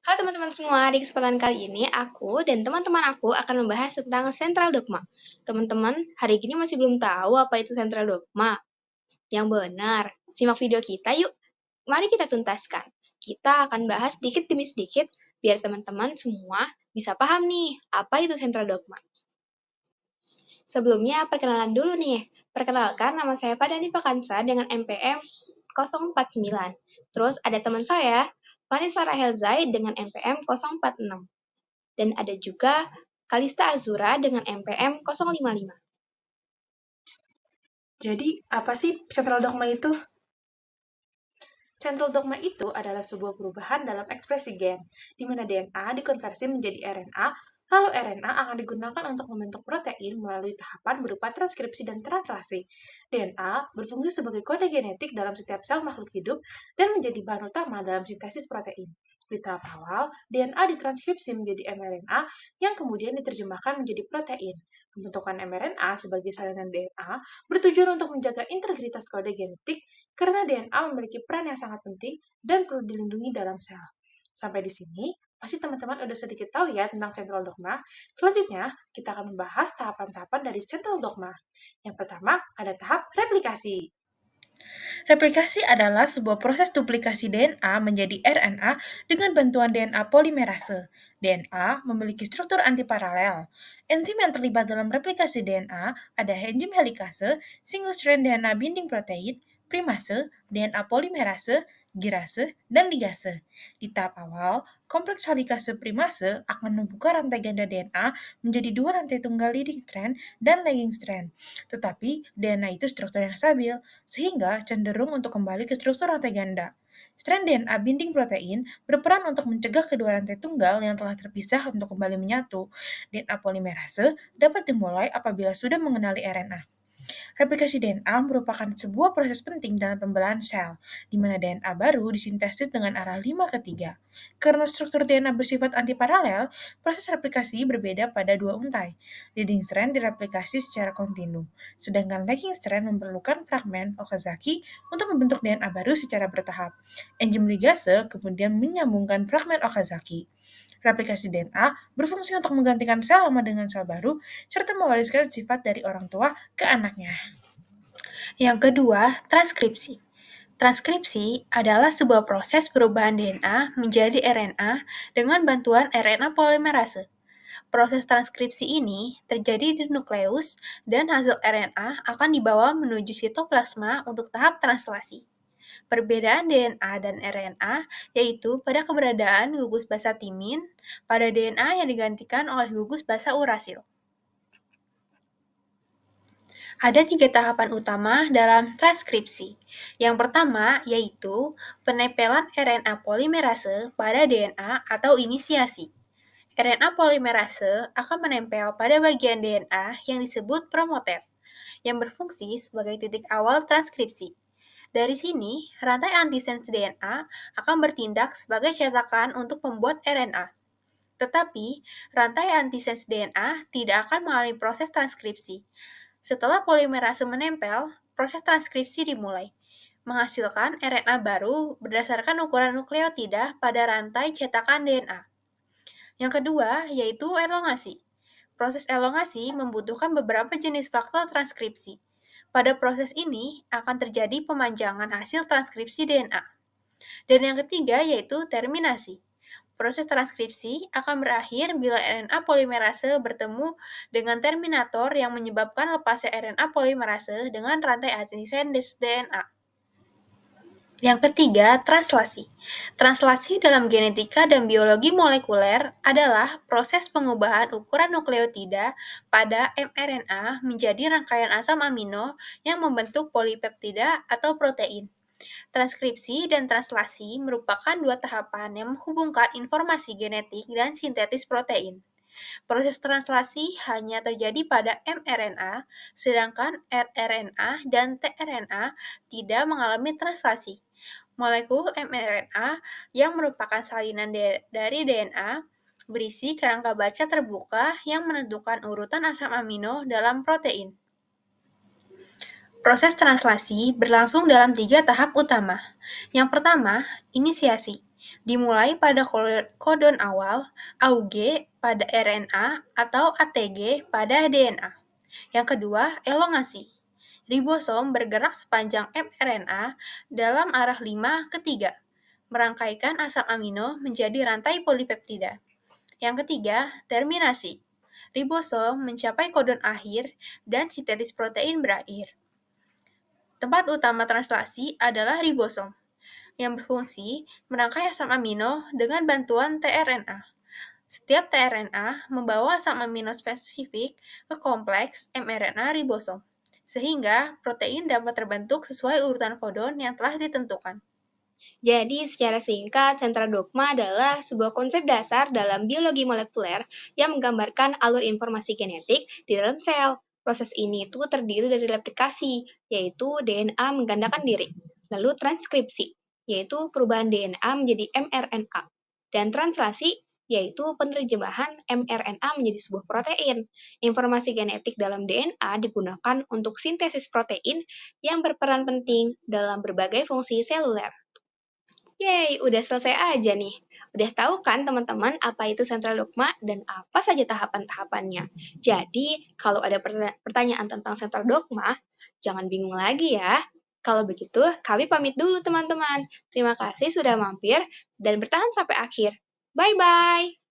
Halo teman-teman semua, di kesempatan kali ini aku dan teman-teman aku akan membahas tentang central dogma. Teman-teman, hari ini masih belum tahu apa itu central dogma? Yang benar, simak video kita yuk. Mari kita tuntaskan. Kita akan bahas sedikit demi sedikit biar teman-teman semua bisa paham nih apa itu central dogma. Sebelumnya perkenalan dulu nih. Perkenalkan nama saya Padani Pakansa dengan NPM 049. Terus ada teman saya, Vanessa Rahel Zaid dengan NPM 046. Dan ada juga Kalista Azura dengan NPM 055. Jadi, apa sih central dogma itu? Central dogma itu adalah sebuah perubahan dalam ekspresi gen, di mana DNA dikonversi menjadi RNA, lalu RNA akan digunakan untuk membentuk protein melalui tahapan berupa transkripsi dan translasi. DNA berfungsi sebagai kode genetik dalam setiap sel makhluk hidup dan menjadi bahan utama dalam sintesis protein. Di tahap awal, DNA ditranskripsi menjadi mRNA yang kemudian diterjemahkan menjadi protein. Pembentukan mRNA sebagai salinan DNA bertujuan untuk menjaga integritas kode genetik karena DNA memiliki peran yang sangat penting dan perlu dilindungi dalam sel. Sampai di sini, pasti teman-teman udah sedikit tahu ya tentang central dogma. Selanjutnya, kita akan membahas tahapan-tahapan dari central dogma. Yang pertama, ada tahap replikasi. Replikasi adalah sebuah proses duplikasi DNA menjadi RNA dengan bantuan DNA polimerase. DNA memiliki struktur antiparalel. Enzim yang terlibat dalam replikasi DNA ada enzim helikase, single strand DNA binding protein, primase, DNA polimerase, girase, dan ligase. Di tahap awal, kompleks helikase primase akan membuka rantai ganda DNA menjadi dua rantai tunggal leading strand dan lagging strand. Tetapi DNA itu struktur yang stabil, sehingga cenderung untuk kembali ke struktur rantai ganda. Strand DNA binding protein berperan untuk mencegah kedua rantai tunggal yang telah terpisah untuk kembali menyatu. DNA polimerase dapat dimulai apabila sudah mengenali RNA. Replikasi DNA merupakan sebuah proses penting dalam pembelahan sel, di mana DNA baru disintesis dengan arah 5 ke 3. Karena struktur DNA bersifat antiparalel, proses replikasi berbeda pada dua untai. Leading strand direplikasi secara kontinu, sedangkan lagging strand memerlukan fragmen Okazaki untuk membentuk DNA baru secara bertahap. Enzim ligase kemudian menyambungkan fragmen Okazaki. Replikasi DNA berfungsi untuk menggantikan sel lama dengan sel baru, serta mewariskan sifat dari orang tua ke anaknya. Yang kedua, transkripsi. Transkripsi adalah sebuah proses perubahan DNA menjadi RNA dengan bantuan RNA polimerase. Proses transkripsi ini terjadi di nukleus dan hasil RNA akan dibawa menuju sitoplasma untuk tahap translasi. Perbedaan DNA dan RNA yaitu pada keberadaan gugus basa timin pada DNA yang digantikan oleh gugus basa urasil. Ada 3 tahapan utama dalam transkripsi. Yang pertama yaitu penempelan RNA polimerase pada DNA atau inisiasi. RNA polimerase akan menempel pada bagian DNA yang disebut promoter, yang berfungsi sebagai titik awal transkripsi. Dari sini, rantai antisense DNA akan bertindak sebagai cetakan untuk membuat RNA. Tetapi, rantai antisense DNA tidak akan mengalami proses transkripsi. Setelah polimerase menempel, proses transkripsi dimulai, menghasilkan RNA baru berdasarkan ukuran nukleotida pada rantai cetakan DNA. Yang kedua, yaitu elongasi. Proses elongasi membutuhkan beberapa jenis faktor transkripsi. Pada proses ini akan terjadi pemanjangan hasil transkripsi DNA. Dan yang ketiga yaitu terminasi. Proses transkripsi akan berakhir bila RNA polimerase bertemu dengan terminator yang menyebabkan lepasnya RNA polimerase dengan rantai antisense DNA. Yang ketiga, translasi. Translasi dalam genetika dan biologi molekuler adalah proses pengubahan ukuran nukleotida pada mRNA menjadi rangkaian asam amino yang membentuk polipeptida atau protein. Transkripsi dan translasi merupakan dua tahapan yang menghubungkan informasi genetik dan sintetis protein. Proses translasi hanya terjadi pada mRNA, sedangkan rRNA dan tRNA tidak mengalami translasi. Molekul mRNA yang merupakan salinan dari DNA berisi kerangka baca terbuka yang menentukan urutan asam amino dalam protein. Proses translasi berlangsung dalam 3 tahap utama. Yang pertama, inisiasi. dimulai pada kodon awal, AUG pada RNA atau ATG pada DNA. Yang kedua, elongasi. Ribosom bergerak sepanjang mRNA dalam arah 5 ke 3, merangkaikan asam amino menjadi rantai polipeptida. Yang ketiga, terminasi. Ribosom mencapai kodon akhir dan sintetis protein berakhir. Tempat utama translasi adalah ribosom, yang berfungsi merangkai asam amino dengan bantuan tRNA. Setiap tRNA membawa asam amino spesifik ke kompleks mRNA ribosom, sehingga protein dapat terbentuk sesuai urutan kodon yang telah ditentukan. Jadi, secara singkat, sentra dogma adalah sebuah konsep dasar dalam biologi molekuler yang menggambarkan alur informasi genetik di dalam sel. Proses ini itu terdiri dari replikasi, yaitu DNA menggandakan diri, lalu transkripsi, yaitu perubahan DNA menjadi mRNA, dan translasi, yaitu penerjemahan mRNA menjadi sebuah protein. Informasi genetik dalam DNA digunakan untuk sintesis protein yang berperan penting dalam berbagai fungsi seluler. Yeay, udah selesai aja nih. Udah tahu kan teman-teman apa itu sentral dogma dan apa saja tahapan-tahapannya. Jadi, kalau ada pertanyaan tentang sentral dogma, jangan bingung lagi ya. Kalau begitu, kami pamit dulu teman-teman. Terima kasih sudah mampir dan bertahan sampai akhir. Bye-bye!